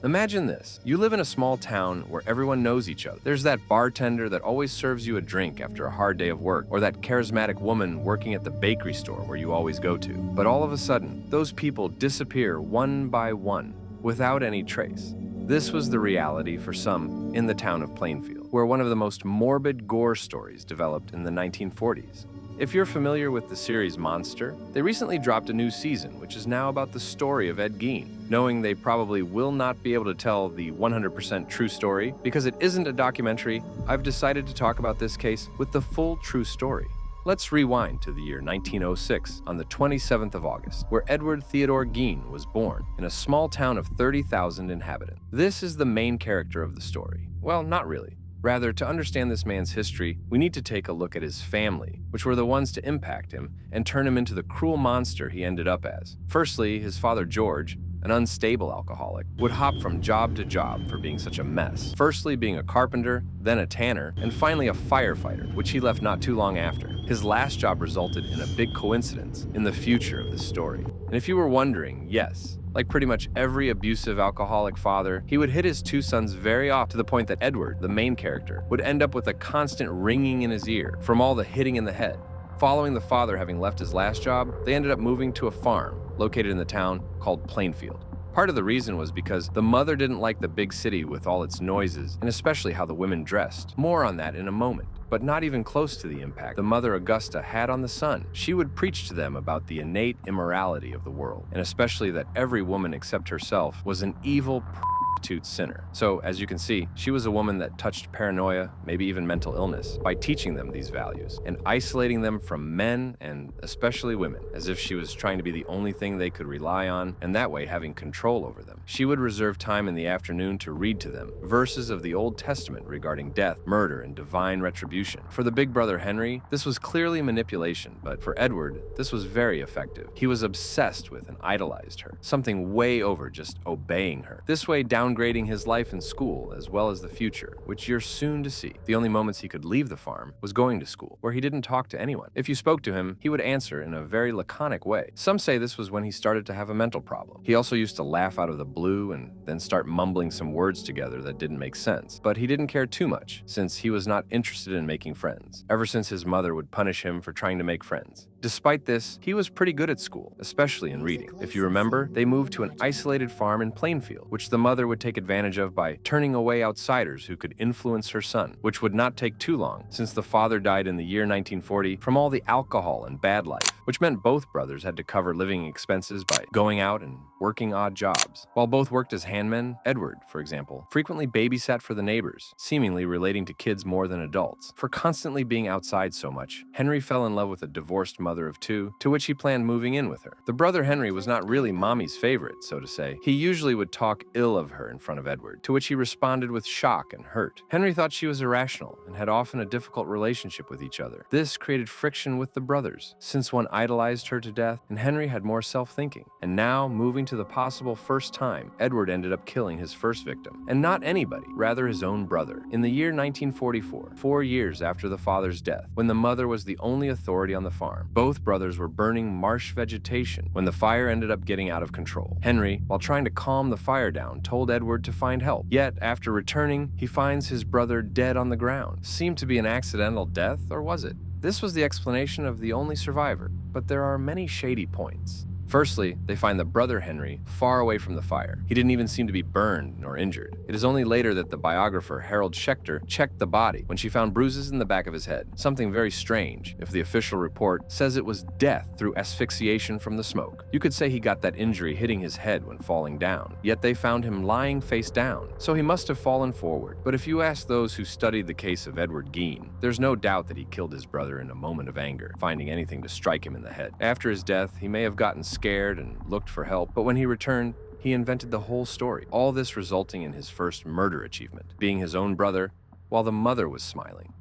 Imagine this. You live in a small town where everyone knows each other. There's that bartender that always serves you a drink after a hard day of work, or that charismatic woman working at the bakery store where you always go to. But all of a sudden, those people disappear one by one, without any trace. This was the reality for some in the town of Plainfield, where one of the most morbid gore stories developed in the 1940s. If you're familiar with the series Monster, they recently dropped a new season, which is now about the story of Ed Gein. Knowing they probably will not be able to tell the 100% true story because it isn't a documentary, I've decided to talk about this case with the full true story. Let's rewind to the year 1906 on the 27th of August, where Edward Theodore Gein was born in a small town of 30,000 inhabitants. This is the main character of the story. Well, not really. Rather, to understand this man's history, we need to take a look at his family, which were the ones to impact him and turn him into the cruel monster he ended up as. Firstly, his father George, an unstable alcoholic, would hop from job to job for being such a mess. Firstly being a carpenter, then a tanner, and finally a firefighter, which he left not too long after. His last job resulted in a big coincidence in the future of this story. And if you were wondering, yes, like pretty much every abusive alcoholic father, he would hit his two sons very often to the point that Edward, the main character, would end up with a constant ringing in his ear from all the hitting in the head. Following the father having left his last job, they ended up moving to a farm located in the town called Plainfield. Part of the reason was because the mother didn't like the big city with all its noises, and especially how the women dressed. More on that in a moment. But not even close to the impact the mother Augusta had on the son. She would preach to them about the innate immorality of the world, and especially that every woman except herself was an evil prostitute sinner. So, as you can see, she was a woman that touched paranoia, maybe even mental illness, by teaching them these values and isolating them from men and especially women, as if she was trying to be the only thing they could rely on, and that way having control over them. She would reserve time in the afternoon to read to them verses of the Old Testament regarding death, murder, and divine retribution. For the big brother Henry, this was clearly manipulation, but for Edward, this was very effective. He was obsessed with and idolized her, something way over just obeying her. This way downgrading his life in school as well as the future, which you're soon to see. The only moments he could leave the farm was going to school, where he didn't talk to anyone. If you spoke to him, he would answer in a very laconic way. Some say this was when he started to have a mental problem. He also used to laugh out of the blue and then start mumbling some words together that didn't make sense. But he didn't care too much, since he was not interested in making friends, ever since his mother would punish him for trying to make friends. Despite this, he was pretty good at school, especially in reading. If you remember, they moved to an isolated farm in Plainfield, which the mother would take advantage of by turning away outsiders who could influence her son, which would not take too long, since the father died in the year 1940 from all the alcohol and bad life, which meant both brothers had to cover living expenses by going out and working odd jobs. While both worked as handmen, Edward, for example, frequently babysat for the neighbors, seemingly relating to kids more than adults. For constantly being outside so much, Henry fell in love with a divorced mother of two, to which he planned moving in with her. The brother Henry was not really mommy's favorite, so to say. He usually would talk ill of her in front of Edward, to which he responded with shock and hurt. Henry thought she was irrational and had often a difficult relationship with each other. This created friction with the brothers, since one idolized her to death and Henry had more self-thinking. And now, moving to the possible first time, Edward ended up killing his first victim. And not anybody, rather his own brother. In the year 1944, 4 years after the father's death, when the mother was the only authority on the farm, both brothers were burning marsh vegetation when the fire ended up getting out of control. Henry, while trying to calm the fire down, told Edward to find help. Yet, after returning, he finds his brother dead on the ground. Seemed to be an accidental death, or was it? This was the explanation of the only survivor, but there are many shady points. Firstly, they find the brother Henry far away from the fire. He didn't even seem to be burned nor injured. It is only later that the biographer Harold Schechter checked the body when she found bruises in the back of his head. Something very strange, if the official report says it was death through asphyxiation from the smoke. You could say he got that injury hitting his head when falling down, yet they found him lying face down, so he must have fallen forward. But if you ask those who studied the case of Edward Gein, there's no doubt that he killed his brother in a moment of anger, finding anything to strike him in the head. After his death, he may have gotten scared and looked for help, but when he returned, he invented the whole story. All this resulting in his first murder achievement, being his own brother, while the mother was smiling.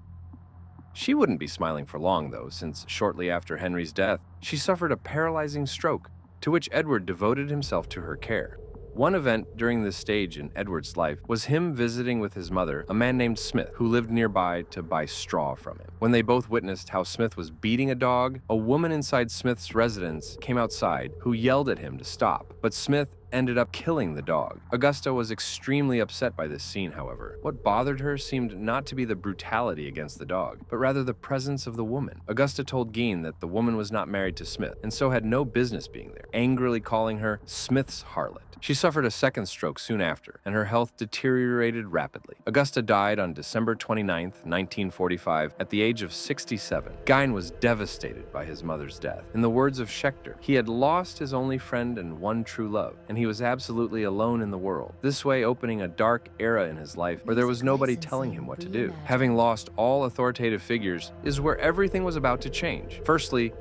She wouldn't be smiling for long, though, since shortly after Henry's death, she suffered a paralyzing stroke, to which Edward devoted himself to her care. One event during this stage in Edward's life was him visiting with his mother, a man named Smith, who lived nearby to buy straw from him. When they both witnessed how Smith was beating a dog, a woman inside Smith's residence came outside who yelled at him to stop, but Smith ended up killing the dog. Augusta was extremely upset by this scene, however. What bothered her seemed not to be the brutality against the dog, but rather the presence of the woman. Augusta told Gein that the woman was not married to Smith, and so had no business being there, angrily calling her Smith's harlot. She suffered a second stroke soon after, and her health deteriorated rapidly. Augusta died on December 29, 1945, at the age of 67. Gein was devastated by his mother's death. In the words of Schechter, he had lost his only friend and one true love, and he was absolutely alone in the world, this way opening a dark era in his life where there was nobody telling him what to do. Having lost all authoritative figures is where everything was about to change. Firstly,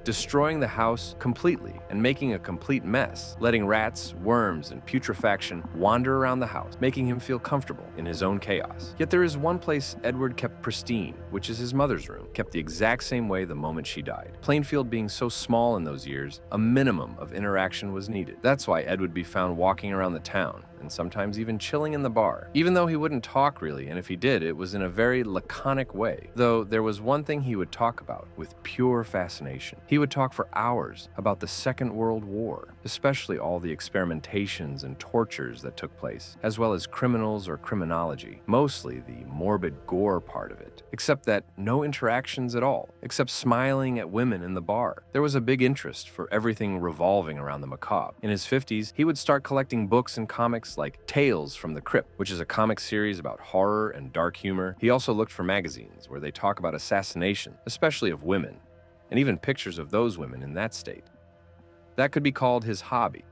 destroying the house completely and making a complete mess, letting rats, worms, and putrefaction wander around the house, making him feel comfortable in his own chaos. Yet there is one place Edward kept pristine, which is his mother's room, kept the exact same way the moment she died. Plainfield being so small in those years, a minimum of interaction was needed. That's why Ed would be found walking around the town, and sometimes even chilling in the bar, even though he wouldn't talk really, and if he did, it was in a very laconic way. Though there was one thing he would talk about with pure fascination. He would talk for hours about the Second World War, especially all the experimentations and tortures that took place, as well as criminals or criminology, mostly the morbid gore part of it, except that no interactions at all, except smiling at women in the bar. There was a big interest for everything revolving around the macabre. In his 50s, he would start collecting books and comics like Tales from the Crypt, which is a comic series about horror and dark humor. He also looked for magazines where they talk about assassination, especially of women, and even pictures of those women in that state. That could be called his hobby.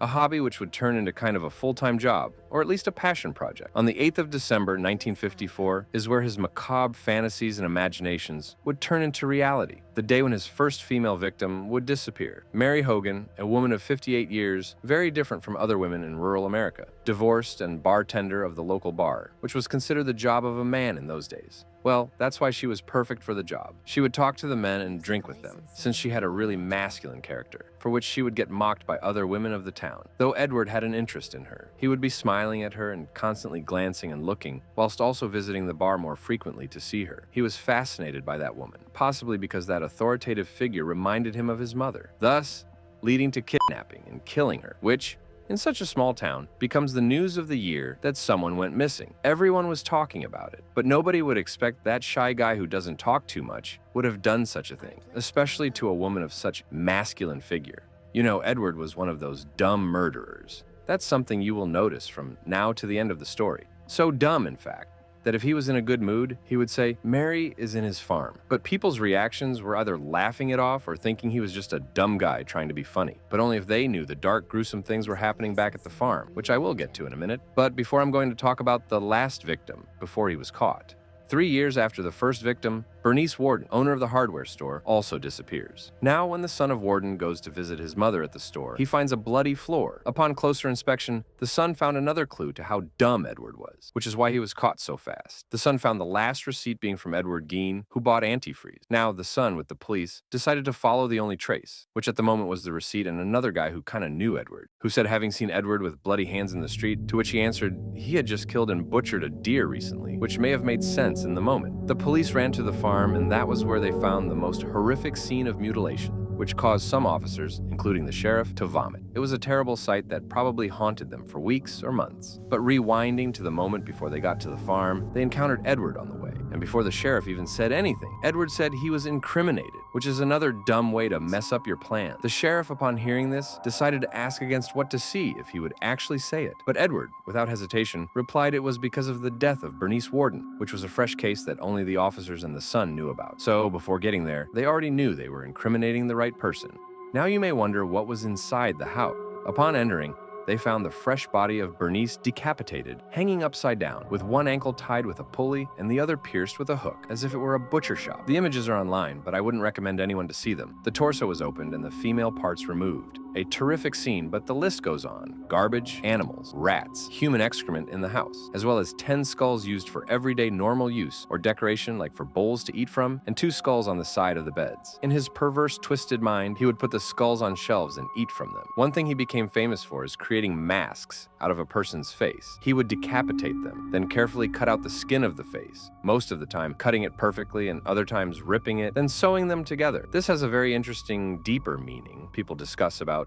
A hobby which would turn into kind of a full-time job, or at least a passion project. On the 8th of December, 1954, is where his macabre fantasies and imaginations would turn into reality, the day when his first female victim would disappear. Mary Hogan, a woman of 58 years, very different from other women in rural America, divorced and bartender of the local bar, which was considered the job of a man in those days. Well, that's why she was perfect for the job. She would talk to the men and drink with them, since she had a really masculine character, for which she would get mocked by other women of the town. Though Edward had an interest in her, he would be smiling at her and constantly glancing and looking, whilst also visiting the bar more frequently to see her. He was fascinated by that woman, possibly because that authoritative figure reminded him of his mother, thus leading to kidnapping and killing her, which, in such a small town, becomes the news of the year that someone went missing. Everyone was talking about it, but nobody would expect that shy guy who doesn't talk too much would have done such a thing, especially to a woman of such masculine figure. You know, Edward was one of those dumb murderers. That's something you will notice from now to the end of the story. So dumb, in fact, that if he was in a good mood, he would say, "Mary is in his farm." But people's reactions were either laughing it off or thinking he was just a dumb guy trying to be funny. But only if they knew the dark, gruesome things were happening back at the farm, which I will get to in a minute. But before I'm going to talk about the last victim, before he was caught. 3 years after the first victim, Bernice Warden, owner of the hardware store, also disappears. Now, when the son of Warden goes to visit his mother at the store, he finds a bloody floor. Upon closer inspection, the son found another clue to how dumb Edward was, which is why he was caught so fast. The son found the last receipt being from Edward Gein, who bought antifreeze. Now, the son, with the police, decided to follow the only trace, which at the moment was the receipt and another guy who kind of knew Edward, who said having seen Edward with bloody hands in the street, to which he answered he had just killed and butchered a deer recently, which may have made sense in the moment. The police ran to the farm, and that was where they found the most horrific scene of mutilation, which caused some officers, including the sheriff, to vomit. It was a terrible sight that probably haunted them for weeks or months. But rewinding to the moment before they got to the farm, they encountered Edward on the way, and before the sheriff even said anything, Edward said he was incriminated, which is another dumb way to mess up your plan. The sheriff, upon hearing this, decided to ask against what to see if he would actually say it. But Edward, without hesitation, replied it was because of the death of Bernice Warden, which was a fresh case that only the officers and the son knew about. So, before getting there, they already knew they were incriminating the right person. Now you may wonder what was inside the house. Upon entering, they found the fresh body of Bernice decapitated, hanging upside down, with one ankle tied with a pulley and the other pierced with a hook, as if it were a butcher shop. The images are online, but I wouldn't recommend anyone to see them. The torso was opened and the female parts removed. A terrific scene, but the list goes on. Garbage, animals, rats, human excrement in the house, as well as 10 skulls used for everyday normal use or decoration like for bowls to eat from, and 2 skulls on the side of the beds. In his perverse, twisted mind, he would put the skulls on shelves and eat from them. One thing he became famous for is creating masks out of a person's face. He would decapitate them, then carefully cut out the skin of the face, most of the time cutting it perfectly and other times ripping it, then sewing them together. This has a very interesting, deeper meaning people discuss about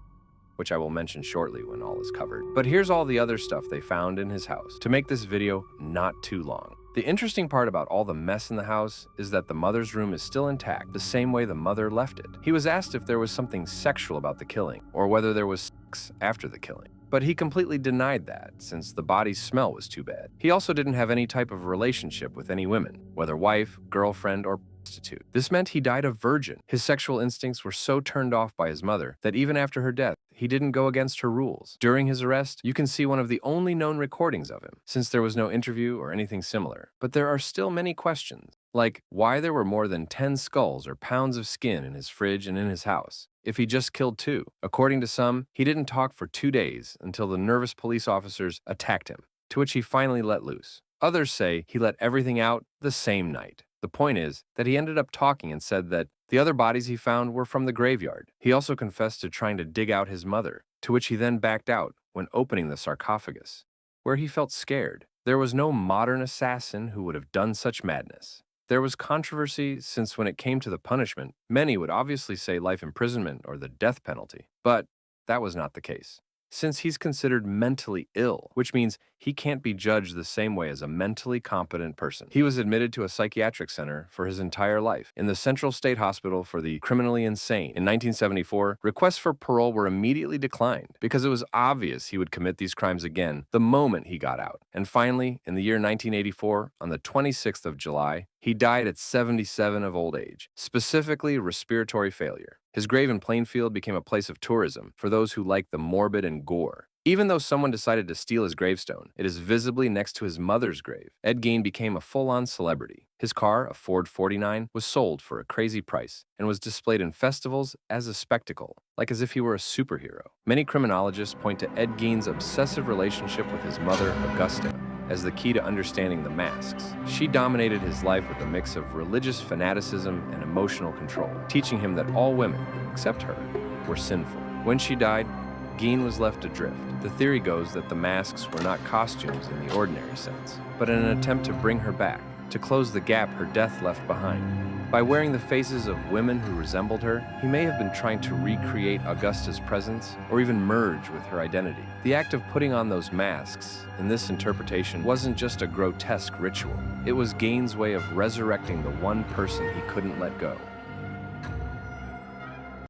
which I will mention shortly when all is covered. But here's all the other stuff they found in his house, to make this video not too long. The interesting part about all the mess in the house is that the mother's room is still intact, the same way the mother left it. He was asked if there was something sexual about the killing, or whether there was sex after the killing. But he completely denied that, since the body's smell was too bad. He also didn't have any type of relationship with any women, whether wife, girlfriend, or prostitute. This meant he died a virgin. His sexual instincts were so turned off by his mother that even after her death, he didn't go against her rules. During his arrest, you can see one of the only known recordings of him, since there was no interview or anything similar. But there are still many questions, like why there were more than 10 skulls or pounds of skin in his fridge and in his house, if he just killed 2. According to some, he didn't talk for 2 days until the nervous police officers attacked him, to which he finally let loose. Others say he let everything out the same night. The point is that he ended up talking and said that the other bodies he found were from the graveyard. He also confessed to trying to dig out his mother, to which he then backed out when opening the sarcophagus, where he felt scared. There was no modern assassin who would have done such madness. There was controversy since when it came to the punishment, many would obviously say life imprisonment or the death penalty, but that was not the case, since he's considered mentally ill, which means he can't be judged the same way as a mentally competent person. He was admitted to a psychiatric center for his entire life, in the Central State Hospital for the Criminally Insane. In 1974, requests for parole were immediately declined because it was obvious he would commit these crimes again the moment he got out. And finally, in the year 1984, on the 26th of July, he died at 77 of old age, specifically respiratory failure. His grave in Plainfield became a place of tourism for those who like the morbid and gore. Even though someone decided to steal his gravestone, it is visibly next to his mother's grave. Ed Gein became a full-on celebrity. His car, a Ford 49, was sold for a crazy price and was displayed in festivals as a spectacle, like as if he were a superhero. Many criminologists point to Ed Gein's obsessive relationship with his mother, Augusta, as the key to understanding the masks. She dominated his life with a mix of religious fanaticism and emotional control, teaching him that all women, except her, were sinful. When she died, Gein was left adrift. The theory goes that the masks were not costumes in the ordinary sense, but in an attempt to bring her back, to close the gap her death left behind. By wearing the faces of women who resembled her, he may have been trying to recreate Augusta's presence or even merge with her identity. The act of putting on those masks, in this interpretation, wasn't just a grotesque ritual. It was Gein's way of resurrecting the one person he couldn't let go.